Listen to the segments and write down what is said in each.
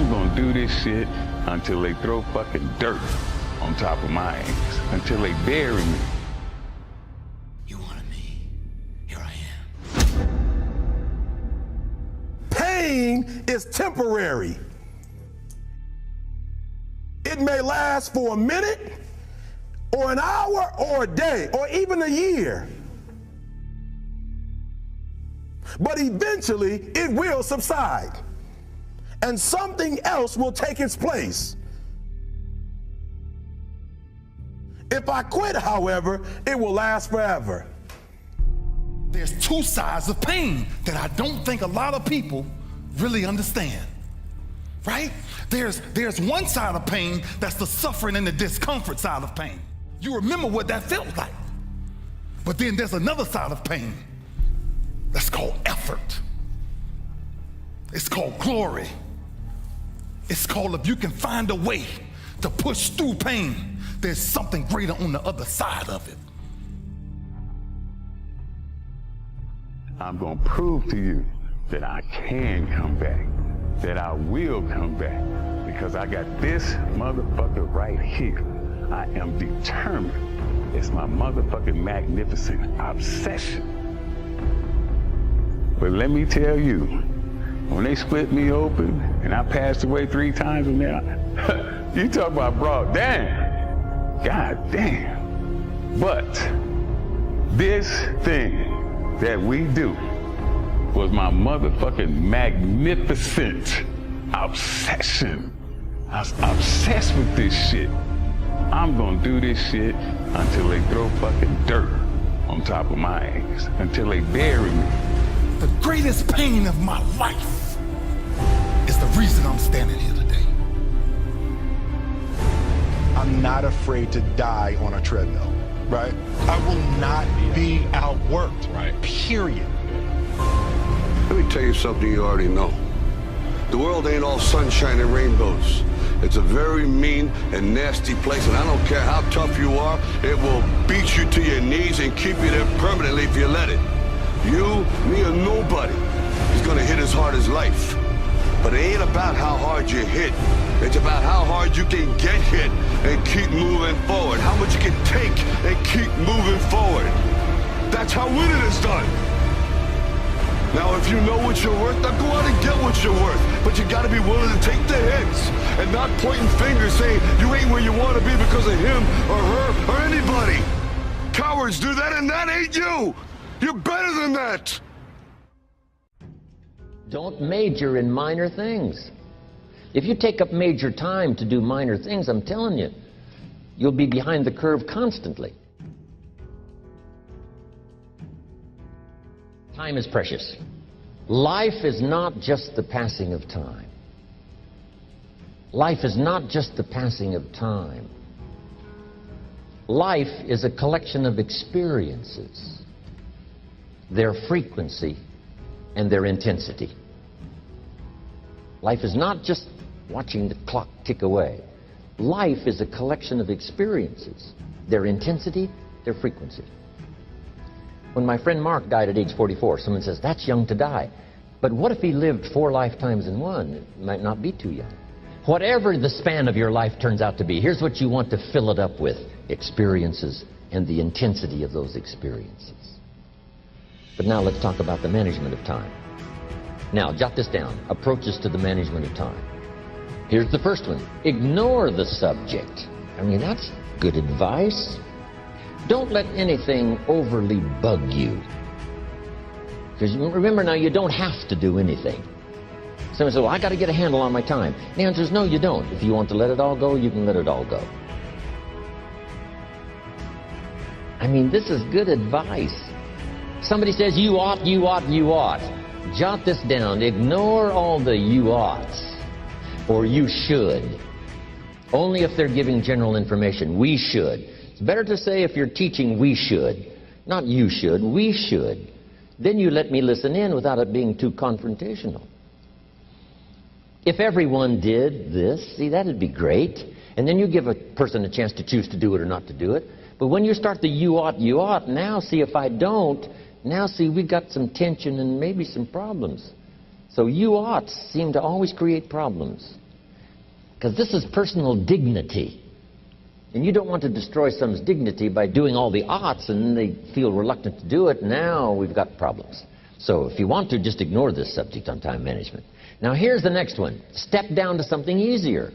I'm gonna do this shit until they throw fucking dirt on top of my ass, until they bury me. You wanted me. Here I am. Pain is temporary. It may last for a minute, or an hour, or a day, or even a year. But eventually, it will subside, and something else will take its place. If I quit, however, it will last forever. There's two sides of pain that I don't think a lot of people really understand, right? There's one side of pain that's the suffering and the discomfort side of pain. You remember what that felt like. But then there's another side of pain that's called effort. It's called glory. It's called, if you can find a way to push through pain, there's something greater on the other side of it. I'm gonna prove to you that I can come back, that I will come back, because I got this motherfucker right here. I am determined. It's my motherfucking magnificent obsession. But let me tell you, when they split me open and I passed away 3 times from there, you talk about broad, damn, god damn. But this thing that we do was my motherfucking magnificent obsession. I was obsessed with this shit. I'm gonna do this shit until they throw fucking dirt on top of my ass, until they bury me. The greatest pain of my life is the reason I'm standing here today. I'm not afraid to die on a treadmill, right? I will not be outworked, right? Period. Let me tell you something you already know. The world ain't all sunshine and rainbows. It's a very mean and nasty place, and I don't care how tough you are, it will beat you to your knees and keep you there permanently if you let it. You, me, or nobody is gonna hit as hard as life. But it ain't about how hard you hit. It's about how hard you can get hit and keep moving forward. How much you can take and keep moving forward. That's how winning is done. Now, if you know what you're worth, now go out and get what you're worth. But you gotta be willing to take the hits and not pointing fingers saying you ain't where you wanna be because of him or her or anybody. Cowards do that, and that ain't you. You're better than that. Don't major in minor things. If you take up major time to do minor things, I'm telling you, you'll be behind the curve constantly. Time is precious. Life is not just the passing of time. Life is not just the passing of time. Life is a collection of experiences, their frequency and their intensity. Life is not just watching the clock tick away. Life is a collection of experiences, their intensity, their frequency. When my friend Mark died at age 44, someone says, that's young to die. But what if he lived 4 lifetimes in one? It might not be too young. Whatever the span of your life turns out to be, here's what you want to fill it up with: experiences and the intensity of those experiences. But now let's talk about the management of time. Now, jot this down: approaches to the management of time. Here's the first one: ignore the subject. I mean, that's good advice. Don't let anything overly bug you. Because remember now, you don't have to do anything. Someone says, well, I got to get a handle on my time. The answer is no, you don't. If you want to let it all go, you can let it all go. I mean, this is good advice. Somebody says, you ought, you ought, you ought. Jot this down. Ignore all the you oughts or you should. Only if they're giving general information. We should. It's better to say, if you're teaching, we should. Not you should, we should. Then you let me listen in without it being too confrontational. If everyone did this, see, that'd be great. And then you give a person a chance to choose to do it or not to do it. But when you start the you ought, now see, if I don't, now see, we got some tension and maybe some problems. So you oughts seem to always create problems. Because this is personal dignity. And you don't want to destroy someone's dignity by doing all the oughts and they feel reluctant to do it. Now we've got problems. So if you want to, just ignore this subject on time management. Now here's the next one. Step down to something easier.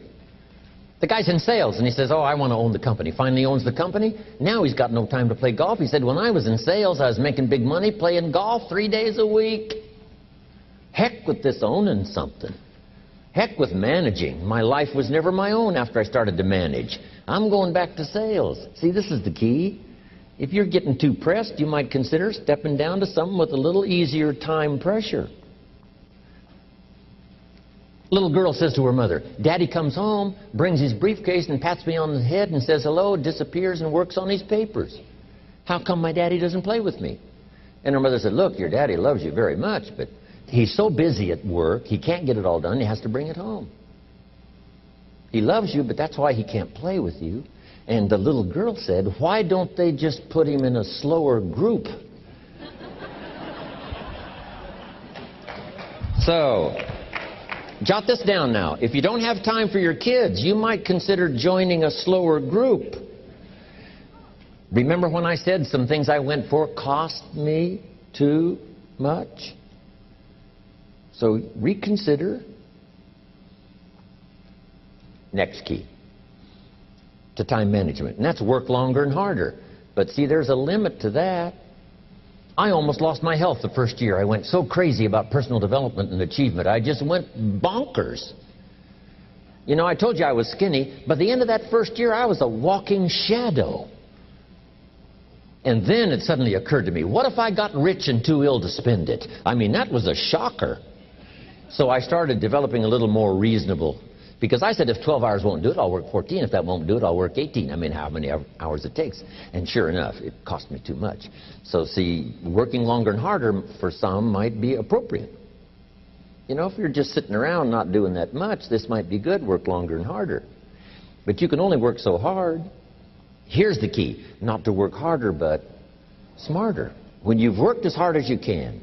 The guy's in sales and he says, oh, I want to own the company. Finally owns the company. Now he's got no time to play golf. He said, when I was in sales, I was making big money playing golf 3 days a week. Heck with this owning something. Heck with managing. My life was never my own after I started to manage. I'm going back to sales. See, this is the key. If you're getting too pressed, you might consider stepping down to something with a little easier time pressure. Little girl says to her mother, Daddy comes home, brings his briefcase and pats me on the head and says hello, disappears and works on his papers. How come my daddy doesn't play with me? And her mother said, look, your daddy loves you very much, but he's so busy at work, he can't get it all done, he has to bring it home. He loves you, but that's why he can't play with you. And the little girl said, why don't they just put him in a slower group? So, jot this down now. If you don't have time for your kids, you might consider joining a slower group. Remember when I said some things I went for cost me too much? So reconsider. Next key to time management, and that's work longer and harder. But see, there's a limit to that. I almost lost my health the first year. I went so crazy about personal development and achievement. I just went bonkers. You know, I told you I was skinny, but at the end of that first year, I was a walking shadow. And then it suddenly occurred to me, what if I got rich and too ill to spend it? I mean, that was a shocker. So I started developing a little more reasonable. Because I said, if 12 hours won't do it, I'll work 14. If that won't do it, I'll work 18. I mean, how many hours it takes. And sure enough, it cost me too much. So see, working longer and harder for some might be appropriate. You know, if you're just sitting around not doing that much, this might be good, work longer and harder. But you can only work so hard. Here's the key, not to work harder, but smarter. When you've worked as hard as you can,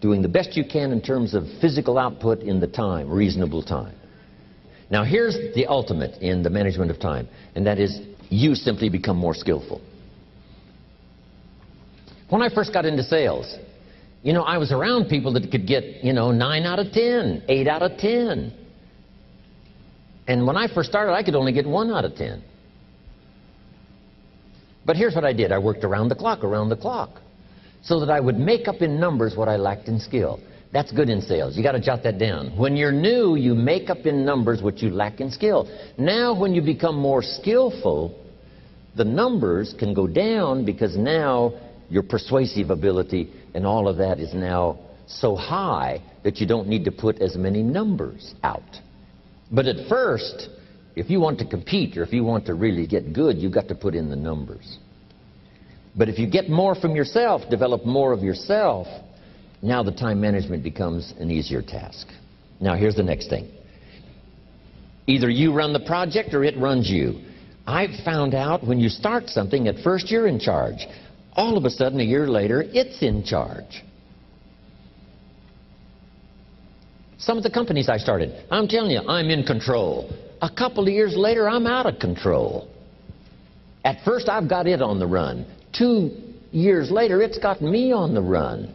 doing the best you can in terms of physical output in the time, reasonable time. Now here's the ultimate in the management of time, and that is you simply become more skillful. When I first got into sales, you know, I was around people that could get, 9 out of 10, 8 out of 10. And when I first started, I could only get 1 out of 10. But here's what I did. I worked around the clock, so that I would make up in numbers what I lacked in skill. That's good in sales. You got to jot that down. When you're new, you make up in numbers what you lack in skill. Now, when you become more skillful, the numbers can go down because now your persuasive ability and all of that is now so high that you don't need to put as many numbers out. But at first, if you want to compete or if you want to really get good, you've got to put in the numbers. But if you get more from yourself, develop more of yourself, now the time management becomes an easier task. Now here's the next thing. Either you run the project or it runs you. I've found out when you start something, at first you're in charge. All of a sudden, a year later, it's in charge. Some of the companies I started, I'm telling you, I'm in control. A couple of years later, I'm out of control. At first, I've got it on the run. 2 years later, it's got me on the run.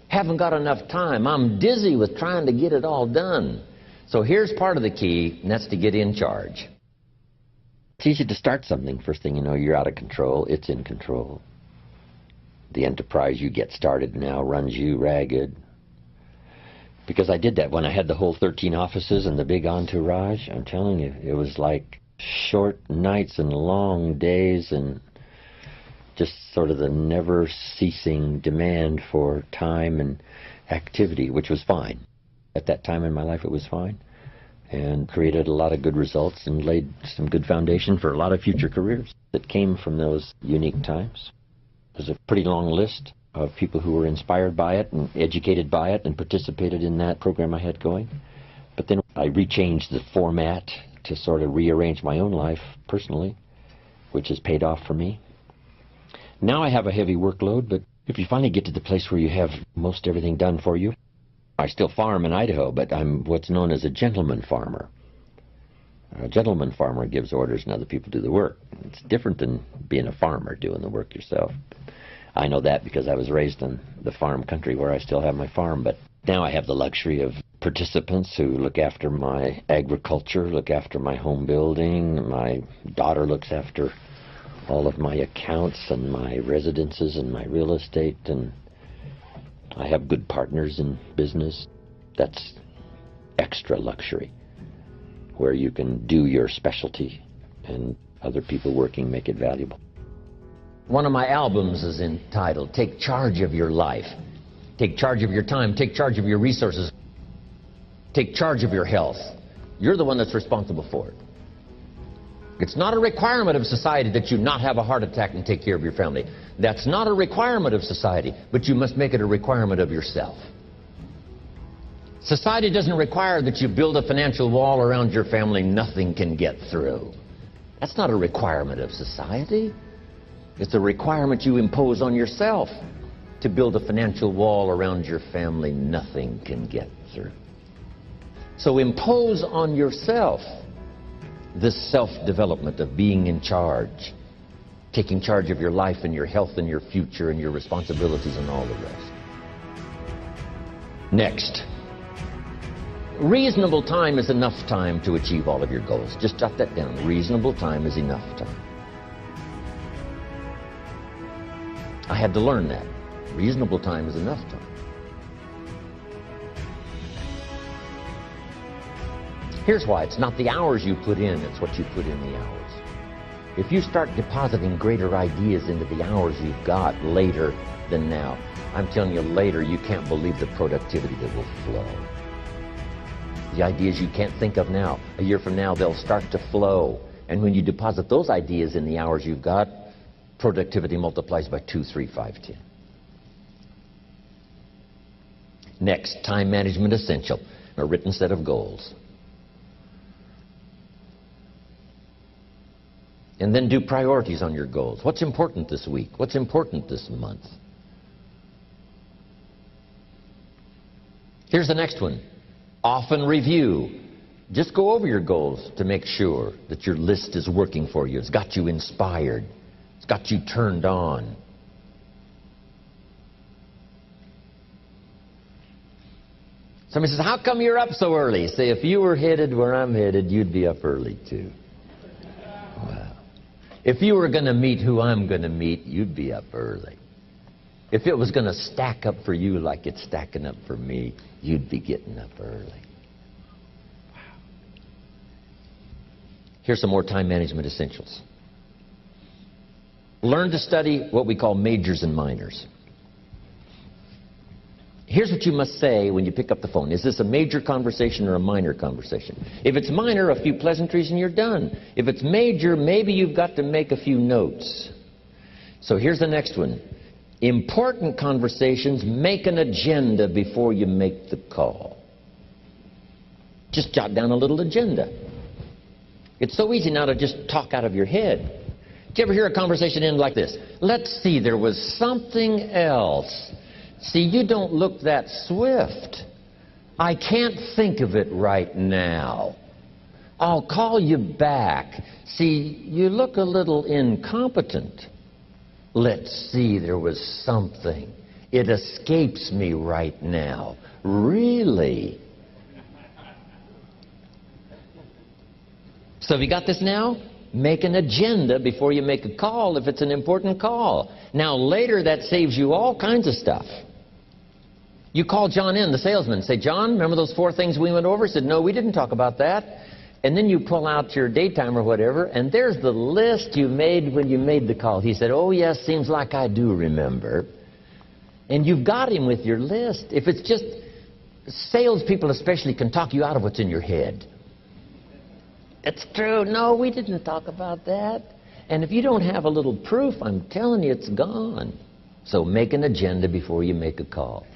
Haven't got enough time. I'm dizzy with trying to get it all done. So here's part of the key, and that's to get in charge. It's easy to start something. First thing you know, you're out of control. It's in control. The enterprise you get started now runs you ragged. Because I did that when I had the whole 13 offices and the big entourage. I'm telling you, it was like short nights and long days and just sort of the never-ceasing demand for time and activity, which was fine. At that time in my life, it was fine, and created a lot of good results and laid some good foundation for a lot of future careers that came from those unique times. There's a pretty long list of people who were inspired by it and educated by it and participated in that program I had going. But then I rechanged the format to sort of rearrange my own life personally, which has paid off for me. Now I have a heavy workload, but if you finally get to the place where you have most everything done for you, I still farm in Idaho, but I'm what's known as a gentleman farmer. A gentleman farmer gives orders and other people do the work. It's different than being a farmer doing the work yourself. I know that because I was raised in the farm country where I still have my farm, but now I have the luxury of participants who look after my agriculture, look after my home building. My daughter looks after all of my accounts and my residences and my real estate, and I have good partners in business. That's extra luxury, where you can do your specialty and other people working make it valuable. One of my albums is entitled Take Charge of Your Life. Take charge of your time, take charge of your resources, take charge of your health. You're the one that's responsible for it. It's not a requirement of society that you not have a heart attack and take care of your family. That's not a requirement of society, but you must make it a requirement of yourself. Society doesn't require that you build a financial wall around your family nothing can get through. That's not a requirement of society. It's a requirement you impose on yourself to build a financial wall around your family nothing can get through. So impose on yourself this self-development of being in charge, taking charge of your life and your health and your future and your responsibilities and all the rest. Next, reasonable time is enough time to achieve all of your goals. Just jot that down. Reasonable time is enough time. I had to learn that. Reasonable time is enough time. Here's why. It's not the hours you put in, it's what you put in the hours. If you start depositing greater ideas into the hours you've got later than now, I'm telling you, later you can't believe the productivity that will flow. The ideas you can't think of now, a year from now, they'll start to flow. And when you deposit those ideas in the hours you've got, productivity multiplies by 2, 3, 5, 10. Next, time management essential, a written set of goals. And then do priorities on your goals. What's important this week? What's important this month? Here's the next one. Often review. Just go over your goals to make sure that your list is working for you. It's got you inspired. It's got you turned on. Somebody says, how come you're up so early? Say, if you were headed where I'm headed, you'd be up early too. Wow. If you were going to meet who I'm going to meet, you'd be up early. If it was going to stack up for you like it's stacking up for me, you'd be getting up early. Wow. Here's some more time management essentials. Learn to study what we call majors and minors. Here's what you must say when you pick up the phone. Is this a major conversation or a minor conversation? If it's minor, a few pleasantries and you're done. If it's major, maybe you've got to make a few notes. So here's the next one. Important conversations, make an agenda before you make the call. Just jot down a little agenda. It's so easy now to just talk out of your head. Did you ever hear a conversation end like this? Let's see, there was something else. See, you don't look that swift. I can't think of it right now. I'll call you back. See, you look a little incompetent. Let's see, there was something. It escapes me right now. Really? So have you got this now? Make an agenda before you make a call if it's an important call. Now later that saves you all kinds of stuff. You call John in, the salesman, say, John, remember those 4 things we went over? He said, no, we didn't talk about that. And then you pull out your daytime or whatever, and there's the list you made when you made the call. He said, oh yes, seems like I do remember. And you've got him with your list. If it's just, salespeople especially can talk you out of what's in your head. It's true. No, we didn't talk about that. And if you don't have a little proof, I'm telling you, it's gone. So make an agenda before you make a call.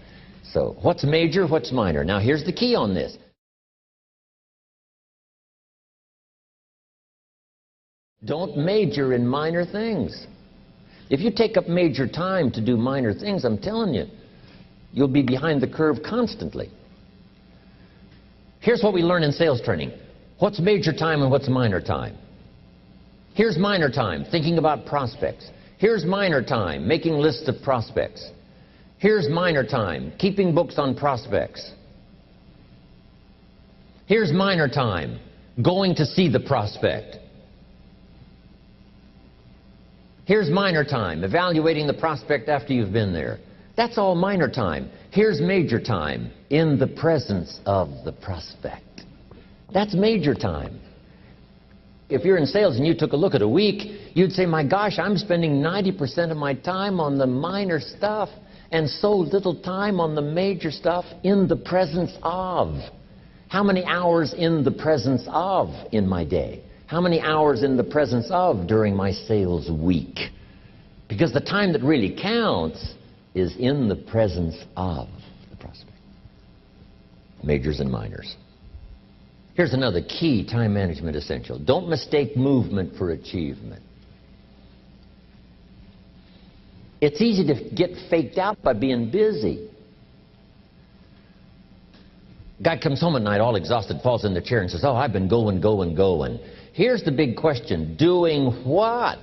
So what's major, what's minor? Now here's the key on this. Don't major in minor things. If you take up major time to do minor things, I'm telling you, you'll be behind the curve constantly. Here's what we learn in sales training. What's major time and what's minor time? Here's minor time, thinking about prospects. Here's minor time, making lists of prospects. Here's minor time, keeping books on prospects. Here's minor time, going to see the prospect. Here's minor time, evaluating the prospect after you've been there. That's all minor time. Here's major time, in the presence of the prospect. That's major time. If you're in sales and you took a look at a week, you'd say, my gosh, I'm spending 90% of my time on the minor stuff and so little time on the major stuff in the presence of. How many hours in the presence of in my day? How many hours in the presence of during my sales week? Because the time that really counts is in the presence of the prospect. Majors and minors. Here's another key time management essential. Don't mistake movement for achievement. It's easy to get faked out by being busy. Guy comes home at night all exhausted, falls in the chair and says, oh, I've been going. Here's the big question. Doing what?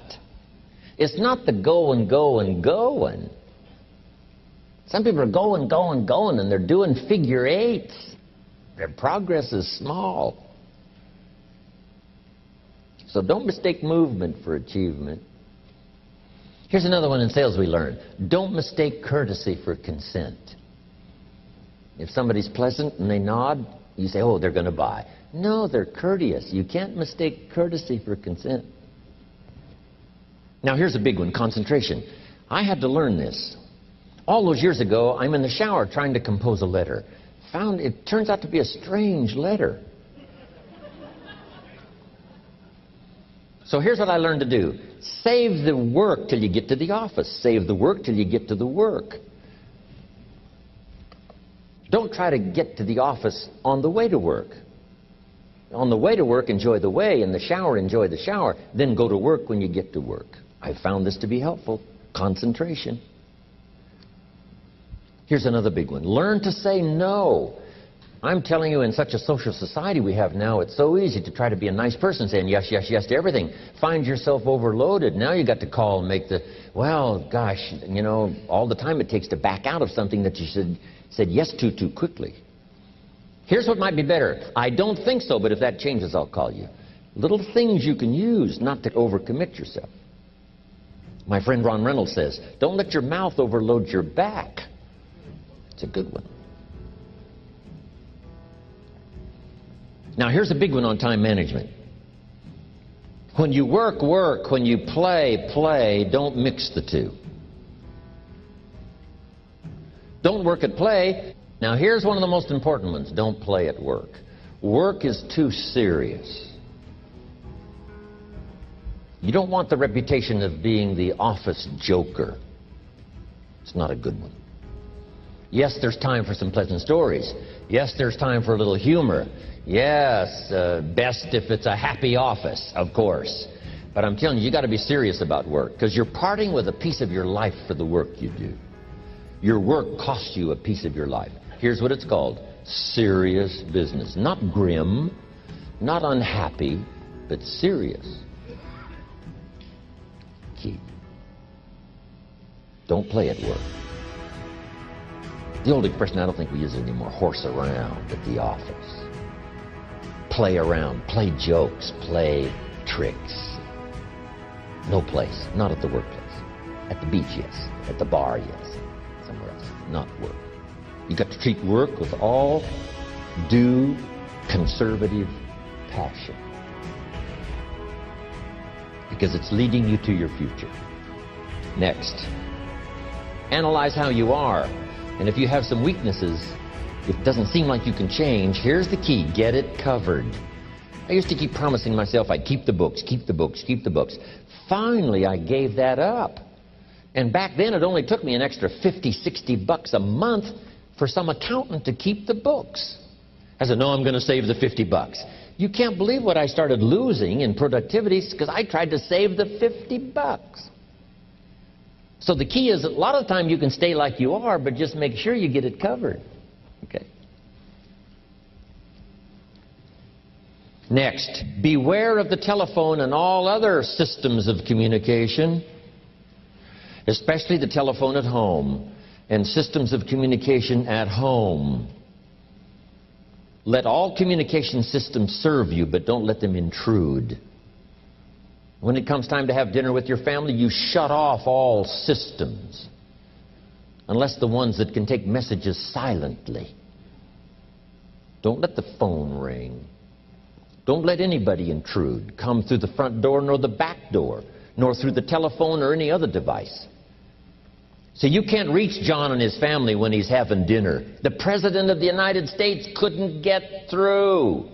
It's not the going. Some people are going, and they're doing figure eights. Their progress is small. So don't mistake movement for achievement. Here's another one in sales we learned. Don't mistake courtesy for consent. If somebody's pleasant and they nod, you say, oh, they're going to buy. No, they're courteous. You can't mistake courtesy for consent. Now, here's a big one, concentration. I had to learn this. All those years ago, I'm in the shower trying to compose a letter. Found it turns out to be a strange letter. So here's what I learned to do. Save the work till you get to the office. Save the work till you get to the work. Don't try to get to the office on the way to work. On the way to work, enjoy the way. In the shower, enjoy the shower. Then go to work when you get to work. I found this to be helpful. Concentration. Here's another big one. Learn to say no. I'm telling you, in such a social society we have now, it's so easy to try to be a nice person saying yes, yes, yes to everything. Find yourself overloaded. Now you got to call and make the, well, gosh, you know, all the time it takes to back out of something that you said yes to too quickly. Here's what might be better. I don't think so, but if that changes, I'll call you. Little things you can use not to overcommit yourself. My friend Ron Reynolds says, don't let your mouth overload your back. It's a good one. Now, here's a big one on time management. When you work, work. When you play, play. Don't mix the two. Don't work at play. Now, here's one of the most important ones. Don't play at work. Work is too serious. You don't want the reputation of being the office joker. It's not a good one. Yes, there's time for some pleasant stories. Yes, there's time for a little humor. Yes, best if it's a happy office, of course. But I'm telling you, you got to be serious about work, because you're parting with a piece of your life for the work you do. Your work costs you a piece of your life. Here's what it's called. Serious business. Not grim, not unhappy, but serious. Key. Don't play at work. The old expression, I don't think we use it anymore, horse around at the office. Play around, play jokes, play tricks. No place, not at the workplace. At the beach, yes. At the bar, yes. Somewhere else, not work. You got to treat work with all due conservative passion, because it's leading you to your future. Next, analyze how you are. And if you have some weaknesses, if it doesn't seem like you can change, here's the key. Get it covered. I used to keep promising myself I'd keep the books, keep the books, keep the books. Finally, I gave that up. And back then, it only took me an extra $50-60 a month for some accountant to keep the books. I said, no, I'm going to save the $50. You can't believe what I started losing in productivity because I tried to save the $50. So the key is, a lot of the time you can stay like you are, but just make sure you get it covered. Okay. Next, beware of the telephone and all other systems of communication, especially the telephone at home and systems of communication at home. Let all communication systems serve you, but don't let them intrude. When it comes time to have dinner with your family, you shut off all systems, unless the ones that can take messages silently. Don't let the phone ring. Don't let anybody intrude, come through the front door nor the back door, nor through the telephone or any other device. So you can't reach John and his family when he's having dinner. The President of the United States couldn't get through.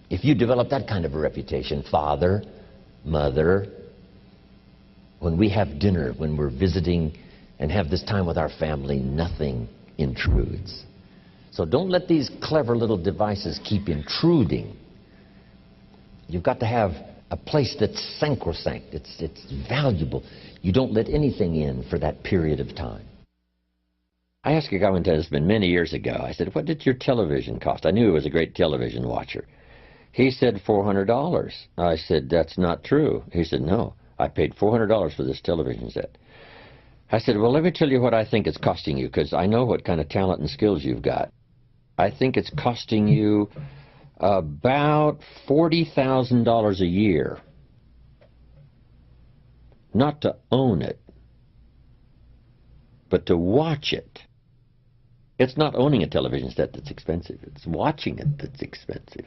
If you develop that kind of a reputation, father, mother, when we have dinner, when we're visiting and have this time with our family, nothing intrudes. So don't let these clever little devices keep intruding. You've got to have a place that's sacrosanct, it's valuable. You don't let anything in for that period of time. I asked a guy one time, it's been many years ago, I said, what did your television cost? I knew he was a great television watcher. He said $400. I said, that's not true. He said, no, I paid $400 for this television set. I said, well, let me tell you what I think it's costing you, because I know what kind of talent and skills you've got. I think it's costing you about $40,000 a year. Not to own it, but to watch it. It's not owning a television set that's expensive. It's watching it that's expensive.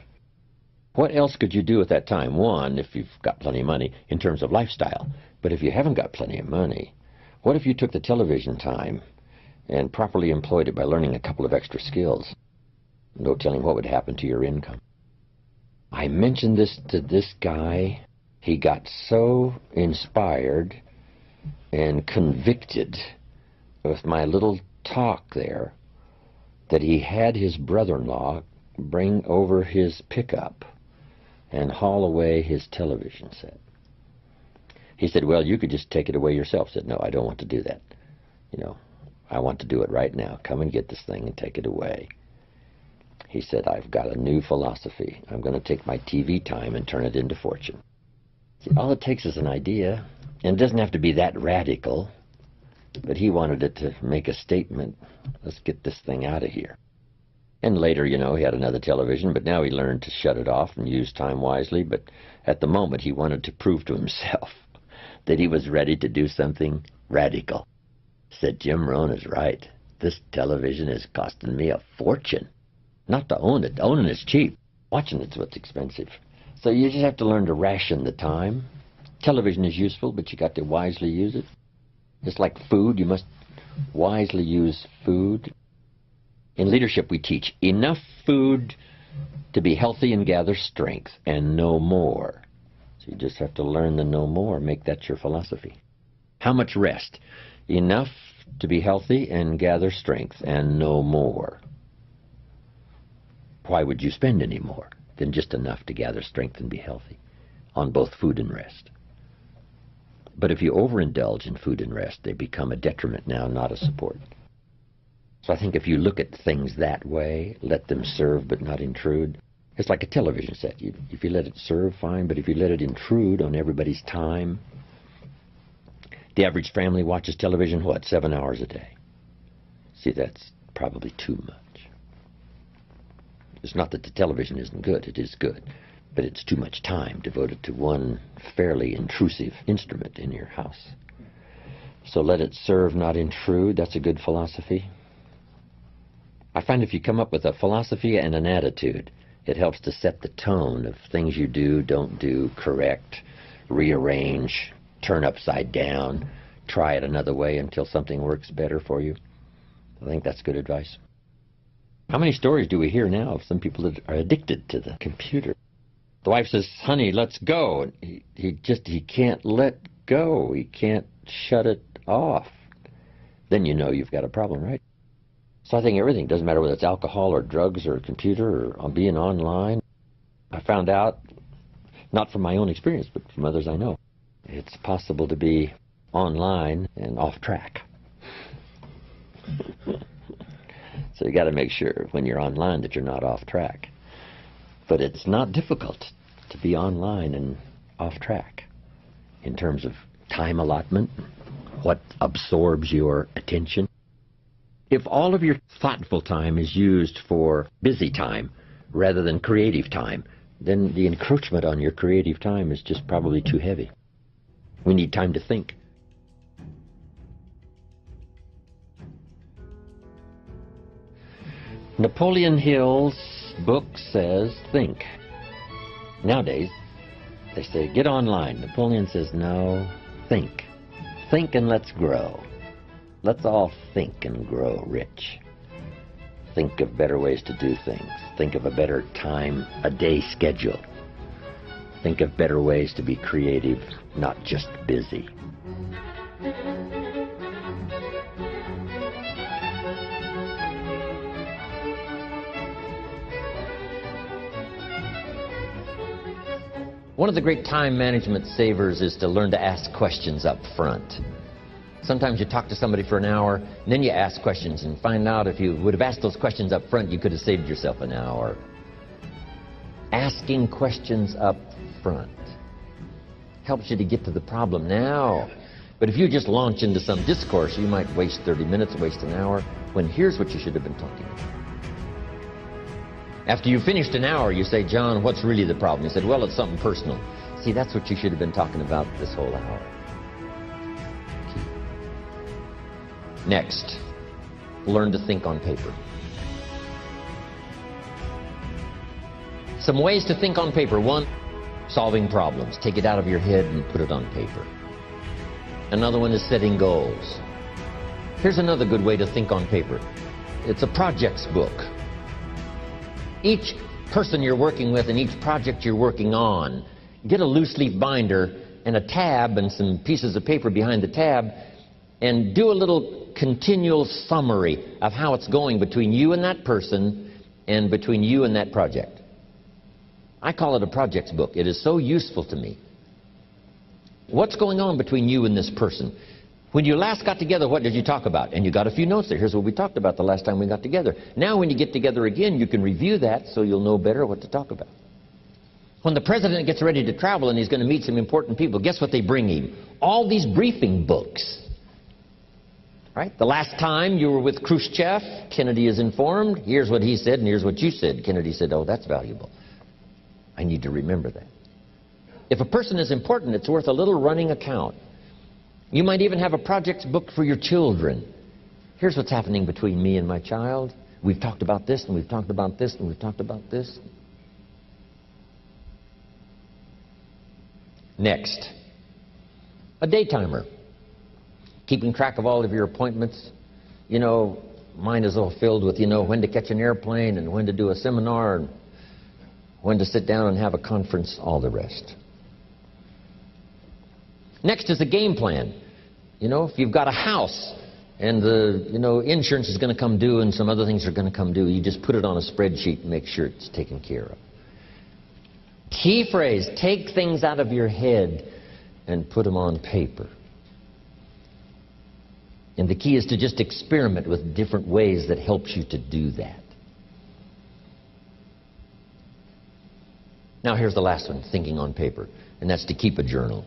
What else could you do at that time? One, if you've got plenty of money in terms of lifestyle. But if you haven't got plenty of money, what if you took the television time and properly employed it by learning a couple of extra skills? No telling what would happen to your income. I mentioned this to this guy. He got so inspired and convicted with my little talk there that he had his brother-in-law bring over his pickup and haul away his television set. He said, well, you could just take it away yourself. I said, no, I don't want to do that. You know, I want to do it right now. Come and get this thing and take it away. He said, I've got a new philosophy. I'm going to take my TV time and turn it into fortune. See, all it takes is an idea, and it doesn't have to be that radical, but he wanted it to make a statement. Let's get this thing out of here. And later, you know, he had another television, but now he learned to shut it off and use time wisely. But at the moment, he wanted to prove to himself that he was ready to do something radical. He said, Jim Rohn is right. This television is costing me a fortune. Not to own it. Owning is cheap. Watching it's what's expensive. So you just have to learn to ration the time. Television is useful, but you got to wisely use it. Just like food, you must wisely use food. In leadership, we teach enough food to be healthy and gather strength, and no more. So you just have to learn the no more. Make that your philosophy. How much rest? Enough to be healthy and gather strength, and no more. Why would you spend any more than just enough to gather strength and be healthy on both food and rest? But if you overindulge in food and rest, they become a detriment now, not a support. So I think if you look at things that way, let them serve but not intrude, it's like a television set. If you let it serve, fine, but if you let it intrude on everybody's time, the average family watches television, what, 7 hours a day? See, that's probably too much. It's not that the television isn't good, it is good, but it's too much time devoted to one fairly intrusive instrument in your house. So let it serve, not intrude. That's a good philosophy. I find if you come up with a philosophy and an attitude, it helps to set the tone of things you do, don't do, correct, rearrange, turn upside down, try it another way until something works better for you. I think that's good advice. How many stories do we hear now of some people that are addicted to the computer? The wife says, honey, let's go. And he can't let go. He can't shut it off. Then you know you've got a problem, right? So I think everything, doesn't matter whether it's alcohol or drugs or a computer or being online. I found out, not from my own experience, but from others I know, it's possible to be online and off track. So you got to make sure when you're online that you're not off track. But it's not difficult to be online and off track in terms of time allotment, what absorbs your attention. If all of your thoughtful time is used for busy time rather than creative time, then the encroachment on your creative time is just probably too heavy. We need time to think. Napoleon Hill's book says, think. Nowadays, they say, get online. Napoleon says, no, think. Think and let's grow. Let's all think and grow rich. Think of better ways to do things. Think of a better time, a day schedule. Think of better ways to be creative, not just busy. One of the great time management savers is to learn to ask questions up front. Sometimes you talk to somebody for an hour, and then you ask questions and find out if you would have asked those questions up front, you could have saved yourself an hour. Asking questions up front helps you to get to the problem now. But if you just launch into some discourse, you might waste 30 minutes, waste an hour, when here's what you should have been talking about. After you finished an hour, you say, John, what's really the problem? He said, well, it's something personal. See, that's what you should have been talking about this whole hour. Next, learn to think on paper. Some ways to think on paper. One, solving problems. Take it out of your head and put it on paper. Another one is setting goals. Here's another good way to think on paper. It's a projects book. Each person you're working with and each project you're working on, get a loose leaf binder and a tab and some pieces of paper behind the tab and do a little continual summary of how it's going between you and that person and between you and that project. I call it a projects book. It is so useful to me. What's going on between you and this person? When you last got together, what did you talk about? And you got a few notes there. Here's what we talked about the last time we got together. Now when you get together again, you can review that so you'll know better what to talk about. When the president gets ready to travel and he's going to meet some important people, guess what they bring him? All these briefing books. Right? The last time you were with Khrushchev, Kennedy is informed. Here's what he said and here's what you said. Kennedy said, oh, that's valuable. I need to remember that. If a person is important, it's worth a little running account. You might even have a projects book for your children. Here's what's happening between me and my child. We've talked about this, and we've talked about this, and we've talked about this. Next, a day timer. Keeping track of all of your appointments. You know, mine is all filled with, when to catch an airplane and when to do a seminar and when to sit down and have a conference, all the rest. Next is a game plan. If you've got a house and the insurance is going to come due and some other things are going to come due, you just put it on a spreadsheet and make sure it's taken care of. Key phrase, take things out of your head and put them on paper. And the key is to just experiment with different ways that helps you to do that. Now here's the last one, thinking on paper, and that's to keep a journal.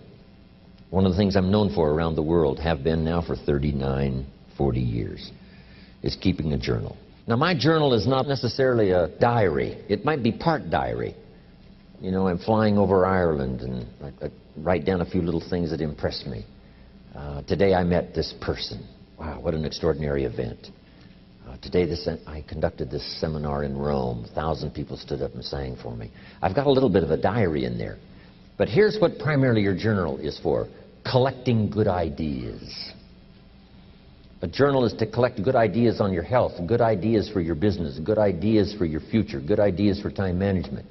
One of the things I'm known for around the world, have been now for 39, 40 years, is keeping a journal. Now my journal is not necessarily a diary. It might be part diary. I'm flying over Ireland and I write down a few little things that impress me. Today I met this person. Wow, what an extraordinary event. Today I conducted this seminar in Rome. 1,000 people stood up and sang for me. I've got a little bit of a diary in there. But here's what primarily your journal is for. Collecting good ideas. A journal is to collect good ideas on your health, good ideas for your business, good ideas for your future, good ideas for time management.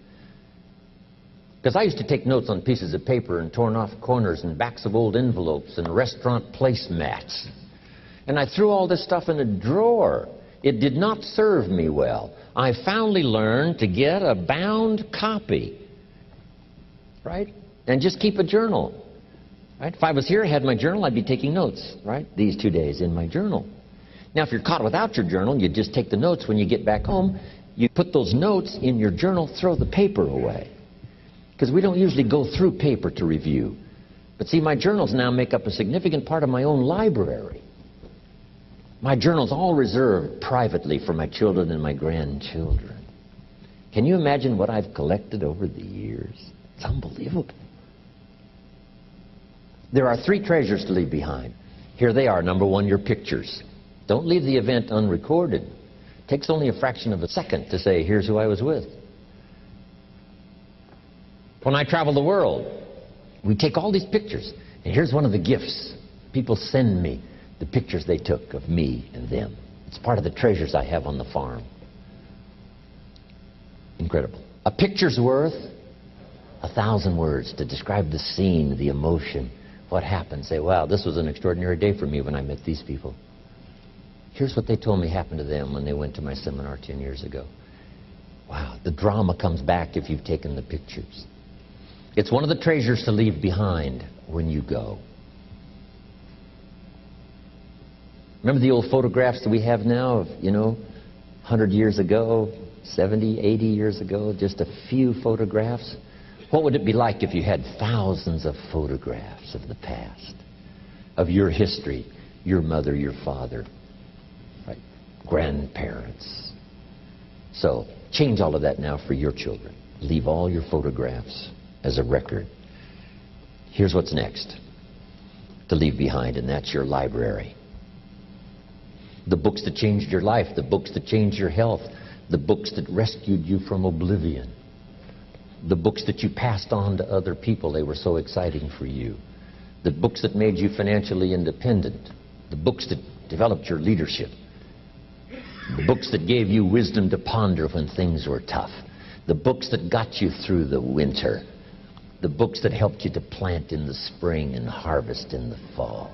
Because I used to take notes on pieces of paper and torn off corners and backs of old envelopes and restaurant placemats. And I threw all this stuff in a drawer. It did not serve me well. I finally learned to get a bound copy. Right? And just keep a journal. Right? If I was here, I had my journal, I'd be taking notes, right? These 2 days in my journal. Now, if you're caught without your journal, you just take the notes when you get back home, You put those notes in your journal, throw the paper away. Because we don't usually go through paper to review. But see, my journals now make up a significant part of my own library. My journal's all reserved privately for my children and my grandchildren. Can you imagine what I've collected over the years? It's unbelievable. There are 3 treasures to leave behind. Here they are. Number 1, your pictures. Don't leave the event unrecorded. It takes only a fraction of a second to say, here's who I was with. When I travel the world, we take all these pictures. And here's one of the gifts. People send me the pictures they took of me and them. It's part of the treasures I have on the farm. Incredible. A picture's worth 1,000 words to describe the scene, the emotion, what happened. Say, wow, this was an extraordinary day for me when I met these people. Here's what they told me happened to them when they went to my seminar 10 years ago. Wow, the drama comes back if you've taken the pictures. It's one of the treasures to leave behind when you go. Remember the old photographs that we have now of, 100 years ago, 70, 80 years ago, just a few photographs? What would it be like if you had thousands of photographs of the past, of your history, your mother, your father, right? Grandparents? So change all of that now for your children. Leave all your photographs as a record. Here's what's next to leave behind, and that's your library. The books that changed your life, the books that changed your health, the books that rescued you from oblivion, the books that you passed on to other people, they were so exciting for you, the books that made you financially independent, the books that developed your leadership, the books that gave you wisdom to ponder when things were tough, the books that got you through the winter, the books that helped you to plant in the spring and harvest in the fall.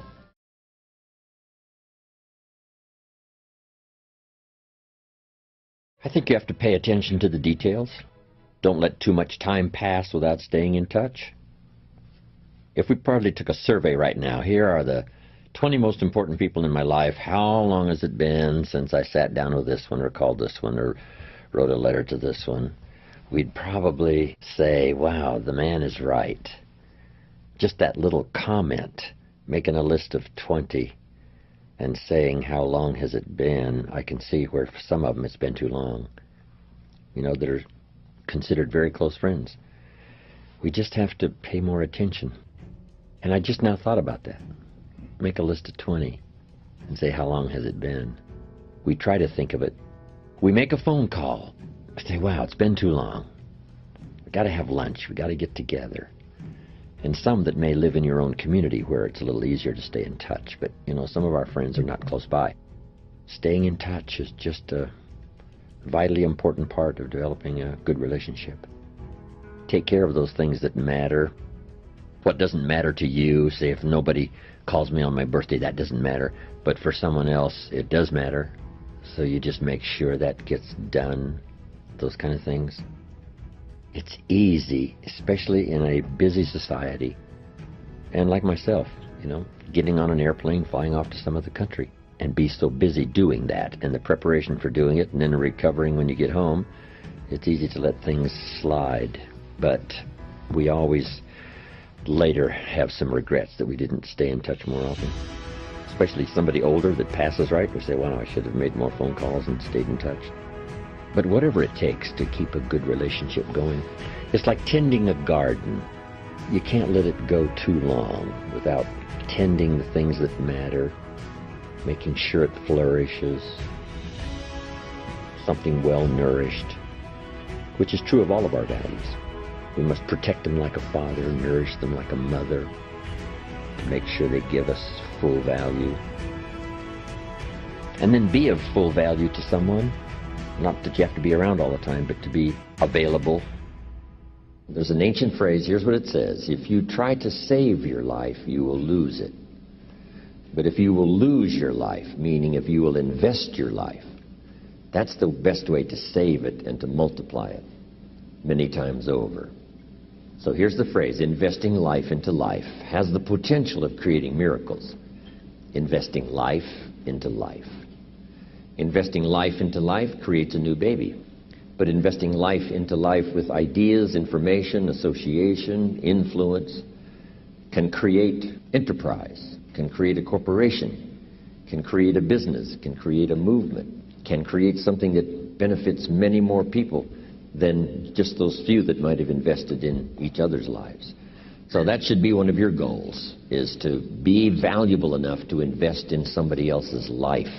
I think you have to pay attention to the details. Don't let too much time pass without staying in touch. If we probably took a survey right now, here are the 20 most important people in my life. How long has it been since I sat down with this one or called this one or wrote a letter to this one? We'd probably say, wow, the man is right. Just that little comment, making a list of 20 and saying how long has it been, I can see where for some of them it's been too long. That are considered very close friends. We just have to pay more attention. And I just now thought about that. Make a list of 20 and say, how long has it been? We try to think of it. We make a phone call. I say, wow, it's been too long. We got to have lunch. We got to get together. And some that may live in your own community where it's a little easier to stay in touch. But, some of our friends are not close by. Staying in touch is just a vitally important part of developing a good relationship. Take care of those things that matter. What doesn't matter to you, say if nobody calls me on my birthday, that doesn't matter. But for someone else, it does matter. So you just make sure that gets done, those kind of things. It's easy, especially in a busy society. And like myself, getting on an airplane, flying off to some other country, and be so busy doing that, and the preparation for doing it, and then recovering when you get home, it's easy to let things slide. But we always later have some regrets that we didn't stay in touch more often. Especially somebody older that passes, right? We say, wow, I should have made more phone calls and stayed in touch. But whatever it takes to keep a good relationship going, it's like tending a garden. You can't let it go too long without tending the things that matter, making sure it flourishes, something well nourished, which is true of all of our values. We must protect them like a father, nourish them like a mother, to make sure they give us full value. And then be of full value to someone. Not that you have to be around all the time, but to be available. There's an ancient phrase, here's what it says: if you try to save your life, you will lose it. But if you will lose your life, meaning if you will invest your life, that's the best way to save it and to multiply it many times over. So here's the phrase: investing life into life has the potential of creating miracles. Investing life into life. Investing life into life creates a new baby. but investing life into life with ideas, information, association, influence, can create enterprise, can create a corporation, can create a business, can create a movement, can create something that benefits many more people than just those few that might have invested in each other's lives. So that should be one of your goals, is to be valuable enough to invest in somebody else's life.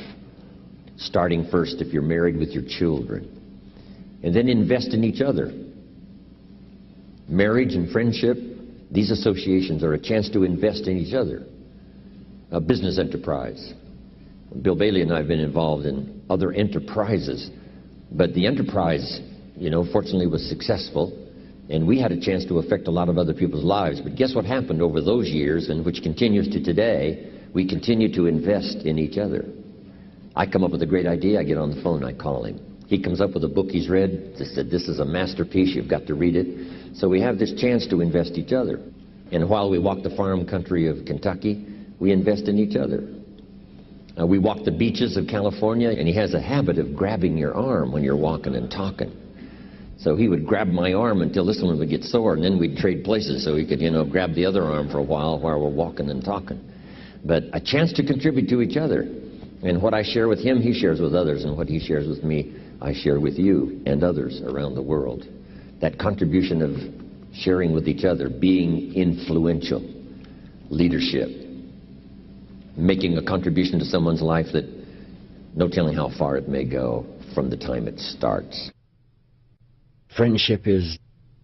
Starting first if you're married with your children. And then invest in each other. Marriage and friendship, these associations are a chance to invest in each other. A business enterprise. Bill Bailey and I have been involved in other enterprises, but the enterprise, fortunately was successful, and we had a chance to affect a lot of other people's lives. But guess what happened over those years, and which continues to today? We continue to invest in each other. I come up with a great idea, I get on the phone, I call him. He comes up with a book he's read, just said, this is a masterpiece, you've got to read it. So we have this chance to invest each other. And while we walk the farm country of Kentucky, we invest in each other. We walk the beaches of California, and he has a habit of grabbing your arm when you're walking and talking. So he would grab my arm until this one would get sore, and then we'd trade places so he could, grab the other arm for a while we're walking and talking. But a chance to contribute to each other. And what I share with him, he shares with others, and what he shares with me, I share with you and others around the world. That contribution of sharing with each other, being influential, leadership, making a contribution to someone's life that no telling how far it may go from the time it starts. Friendship is,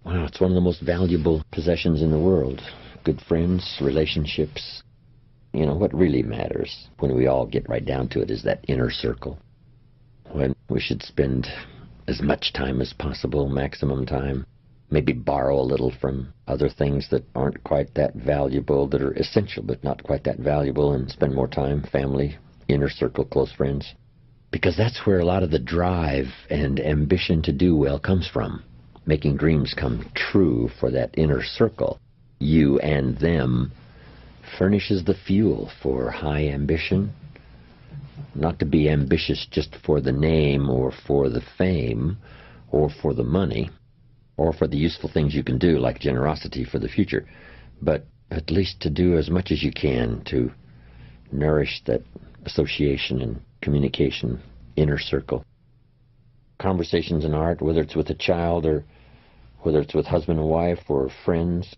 it's one of the most valuable possessions in the world. Good friends, relationships. What really matters when we all get right down to it is that inner circle. When we should spend as much time as possible, maximum time, maybe borrow a little from other things that aren't quite that valuable, that are essential but not quite that valuable, and spend more time, family, inner circle, close friends. Because that's where a lot of the drive and ambition to do well comes from. Making dreams come true for that inner circle. You and them furnishes the fuel for high ambition. Not to be ambitious just for the name or for the fame or for the money or for the useful things you can do like generosity for the future, but at least to do as much as you can to nourish that association and communication, inner circle. Conversations in art, whether it's with a child or whether it's with husband and wife or friends.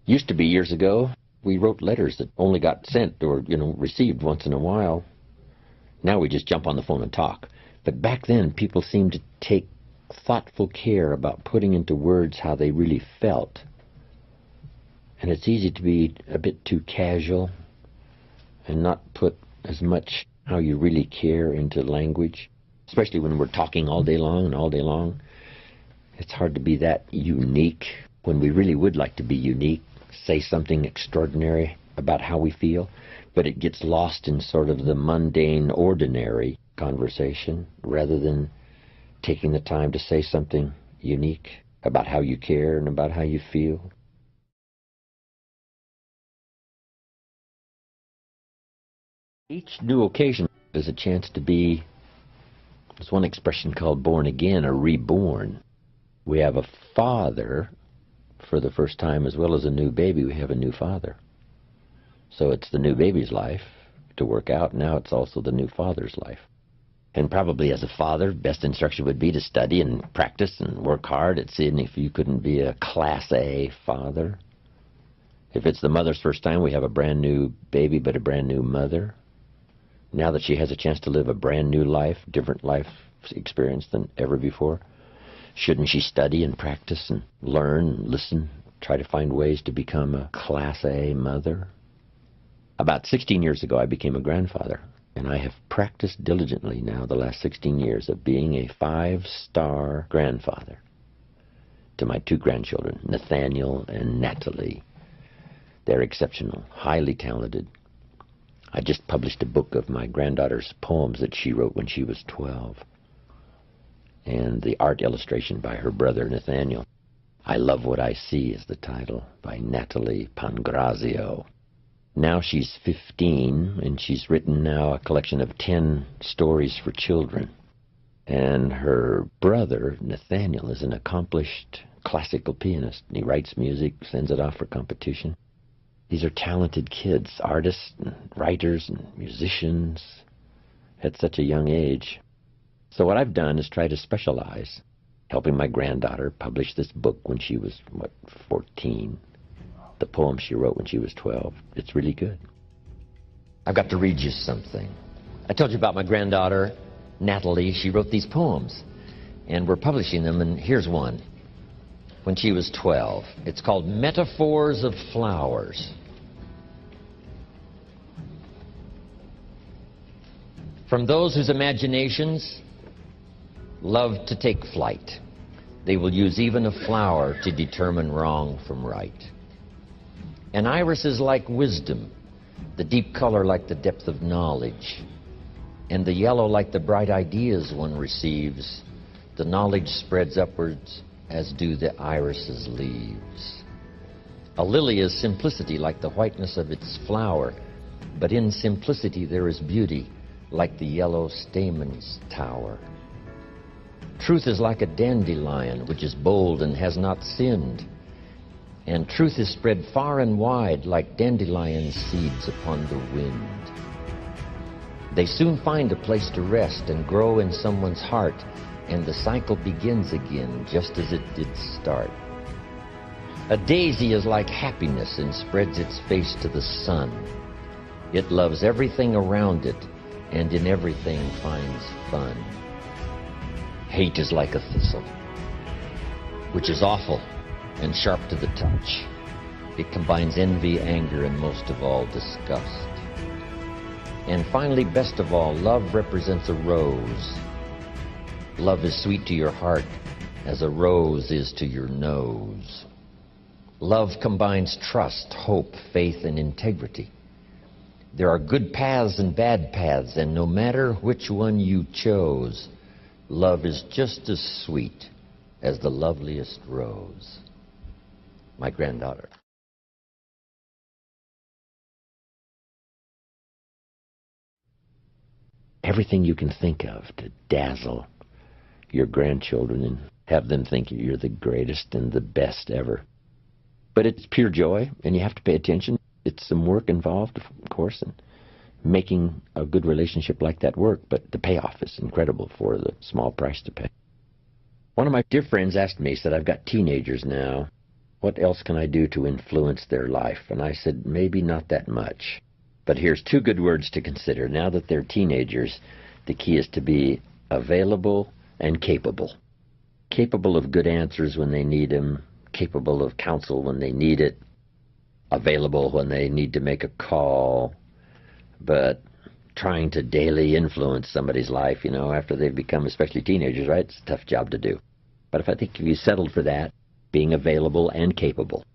Used to be years ago, we wrote letters that only got sent or, received once in a while. Now we just jump on the phone and talk. But back then, people seemed to take thoughtful care about putting into words how they really felt. And it's easy to be a bit too casual and not put as much how you really care into language, especially when we're talking all day long and all day long. It's hard to be that unique when we really would like to be unique. Say something extraordinary about how we feel, but it gets lost in sort of the mundane, ordinary conversation rather than taking the time to say something unique about how you care and about how you feel. Each new occasion is a chance to be, there's one expression called born again or reborn. We have a father. For the first time, as well as a new baby, we have a new father. So it's the new baby's life to work out. Now it's also the new father's life. And probably as a father, best instruction would be to study and practice and work hard at seeing if you couldn't be a Class A father. If it's the mother's first time, we have a brand new baby but a brand new mother. Now that she has a chance to live a brand new life, different life experience than ever before, shouldn't she study and practice and learn and listen, try to find ways to become a Class A mother? About 16 years ago, I became a grandfather, and I have practiced diligently now the last 16 years of being a 5-star grandfather to my 2 grandchildren, Nathaniel and Natalie. They're exceptional, highly talented. I just published a book of my granddaughter's poems that she wrote when she was 12. And the art illustration by her brother Nathaniel. I Love What I See is the title, by Natalie Pangrazio. Now she's 15, and she's written now a collection of 10 stories for children. And her brother, Nathaniel, is an accomplished classical pianist. And he writes music, sends it off for competition. These are talented kids, artists and writers and musicians at such a young age. So what I've done is try to specialize, helping my granddaughter publish this book when she was, 14. The poem she wrote when she was 12. It's really good. I've got to read you something. I told you about my granddaughter, Natalie. She wrote these poems, and we're publishing them, and here's one. When she was 12. It's called Metaphors of Flowers. From those whose imaginations love to take flight, they will use even a flower to determine wrong from right. An iris is like wisdom, the deep color like the depth of knowledge, and the yellow like the bright ideas one receives. The knowledge spreads upwards, as do the iris's leaves. A lily is simplicity like the whiteness of its flower, but in simplicity there is beauty like the yellow stamen's tower. Truth is like a dandelion, which is bold and has not sinned, and truth is spread far and wide like dandelion seeds upon the wind. They soon find a place to rest and grow in someone's heart, and the cycle begins again just as it did start. A daisy is like happiness and spreads its face to the sun. It loves everything around it, and in everything finds fun. Hate is like a thistle, which is awful and sharp to the touch. It combines envy, anger, and most of all, disgust. And finally, best of all, love represents a rose. Love is sweet to your heart as a rose is to your nose. Love combines trust, hope, faith, and integrity. There are good paths and bad paths, and no matter which one you chose, love is just as sweet as the loveliest rose. My granddaughter. Everything you can think of to dazzle your grandchildren and have them think you're the greatest and the best ever. But it's pure joy, and you have to pay attention. It's some work involved, of course, in making a good relationship like that work, but the payoff is incredible for the small price to pay. One of my dear friends asked me, said, I've got teenagers now. What else can I do to influence their life? And I said, maybe not that much. But here's two good words to consider. Now that they're teenagers, the key is to be available and capable. Capable of good answers when they need them, capable of counsel when they need it, available when they need to make a call, but trying to daily influence somebody's life, after they've become, especially teenagers, right? It's a tough job to do. But if you settled for that, being available and capable.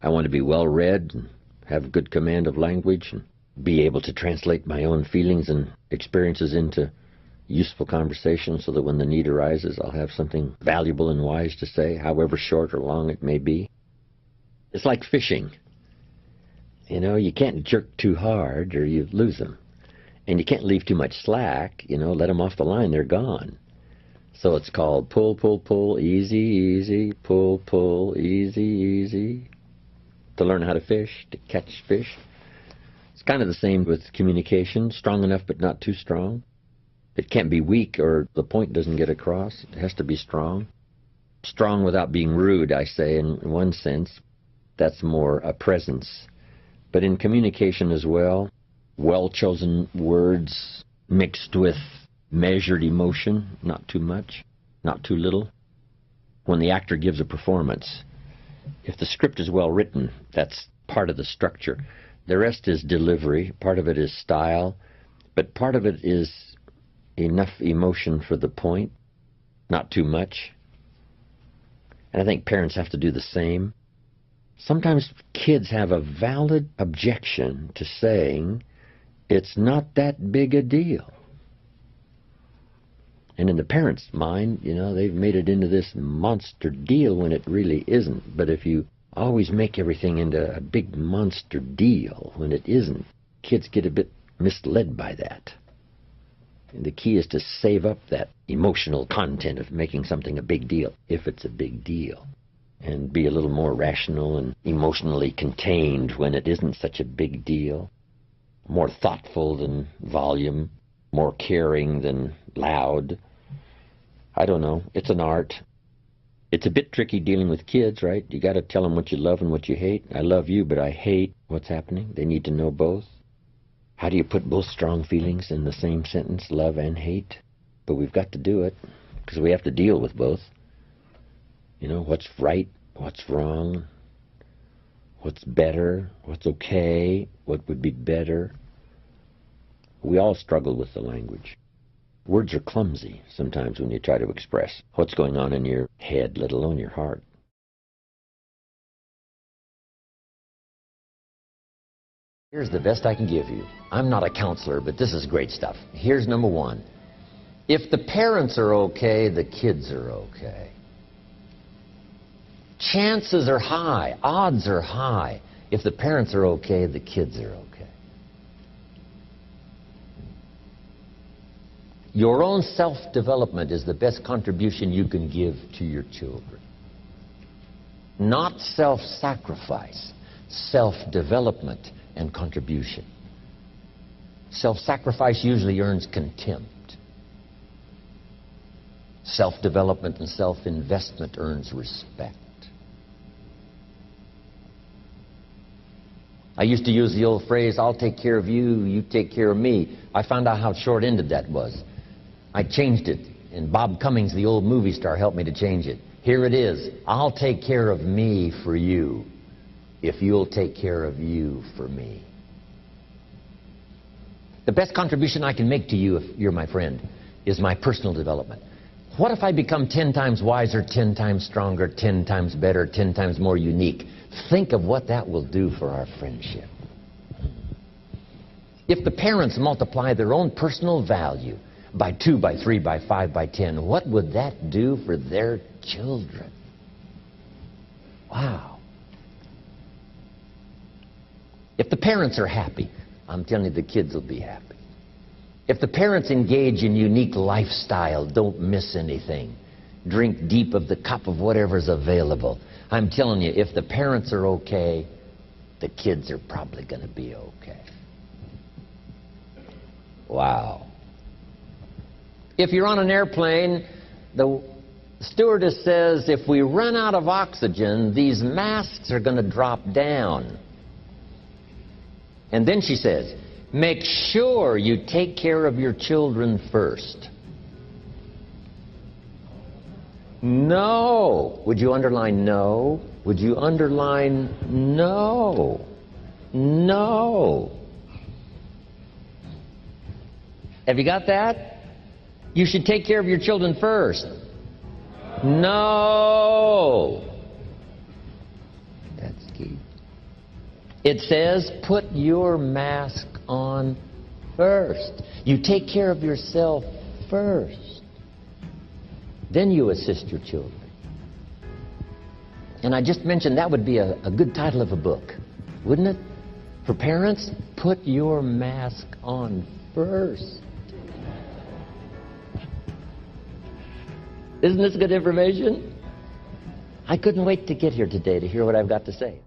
I want to be well-read and have good command of language and be able to translate my own feelings and experiences into useful conversation so that when the need arises, I'll have something valuable and wise to say, however short or long it may be. It's like fishing. You can't jerk too hard or you lose them. And you can't leave too much slack, let them off the line, they're gone. So it's called pull, pull, pull, easy, easy, pull, pull, easy, easy. To learn how to fish, to catch fish. It's kind of the same with communication, strong enough but not too strong. It can't be weak or the point doesn't get across. It has to be strong. Strong without being rude, I say, in one sense. That's more a presence. But in communication as well, well-chosen words mixed with measured emotion, not too much, not too little. When the actor gives a performance, if the script is well written, that's part of the structure. The rest is delivery, part of it is style, but part of it is enough emotion for the point, not too much. And I think parents have to do the same. Sometimes kids have a valid objection to saying it's not that big a deal. And in the parent's mind, they've made it into this monster deal when it really isn't. But if you always make everything into a big monster deal when it isn't, kids get a bit misled by that. The key is to save up that emotional content of making something a big deal, if it's a big deal, and be a little more rational and emotionally contained when it isn't such a big deal, more thoughtful than volume, more caring than loud. I don't know. It's an art. It's a bit tricky dealing with kids, right? You got to tell them what you love and what you hate. I love you, but I hate what's happening. They need to know both. How do you put both strong feelings in the same sentence, love and hate? But we've got to do it, because we have to deal with both. You know, what's right, what's wrong, what's better, what's okay, what would be better. We all struggle with the language. Words are clumsy sometimes when you try to express what's going on in your head, let alone your heart. Here's the best I can give you. I'm not a counselor, but this is great stuff. Here's number one. If the parents are okay, the kids are okay. Chances are high, odds are high. If the parents are okay, the kids are okay. Your own self-development is the best contribution you can give to your children. Not self-sacrifice, self-development and contribution. Self-sacrifice usually earns contempt. Self-development and self-investment earns respect. I used to use the old phrase, I'll take care of you, you take care of me. I found out how short-ended that was. I changed it, and Bob Cummings, the old movie star, helped me to change it. Here it is, I'll take care of me for you, if you'll take care of you for me. The best contribution I can make to you, if you're my friend, is my personal development. What if I become 10 times wiser, 10 times stronger, 10 times better, 10 times more unique? Think of what that will do for our friendship. If the parents multiply their own personal value by 2, by 3, by 5, by 10, what would that do for their children? Wow. If the parents are happy, I'm telling you, the kids will be happy. If the parents engage in unique lifestyle, don't miss anything. Drink deep of the cup of whatever's available. I'm telling you, if the parents are okay, the kids are probably going to be okay. Wow. If you're on an airplane, the stewardess says, if we run out of oxygen, these masks are going to drop down. And then she says, make sure you take care of your children first. No. Would you underline no? Would you underline no? No. Have you got that? You should take care of your children first. No. That's key. It says, put your mask on first. You take care of yourself first. Then you assist your children. And I just mentioned that would be a good title of a book, wouldn't it? For parents, put your mask on first. Isn't this good information? I couldn't wait to get here today to hear what I've got to say.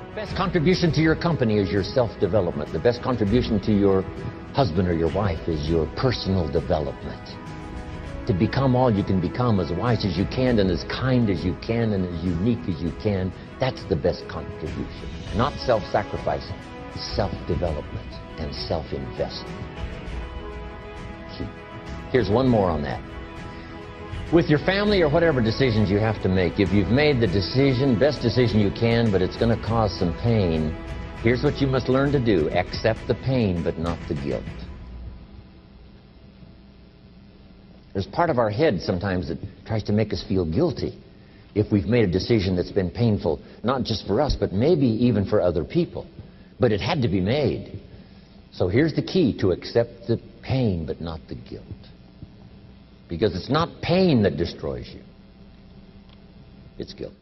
The best contribution to your company is your self-development. The best contribution to your husband or your wife is your personal development. To become all you can become, as wise as you can and as kind as you can and as unique as you can, that's the best contribution. Not self-sacrifice, self-development and self-investment. Here's one more on that. With your family or whatever decisions you have to make, if you've made the decision, best decision you can, but it's going to cause some pain, here's what you must learn to do. Accept the pain, but not the guilt. There's part of our head sometimes that tries to make us feel guilty if we've made a decision that's been painful, not just for us, but maybe even for other people. But it had to be made. So here's the key: to accept the pain, but not the guilt. Because it's not pain that destroys you. It's guilt.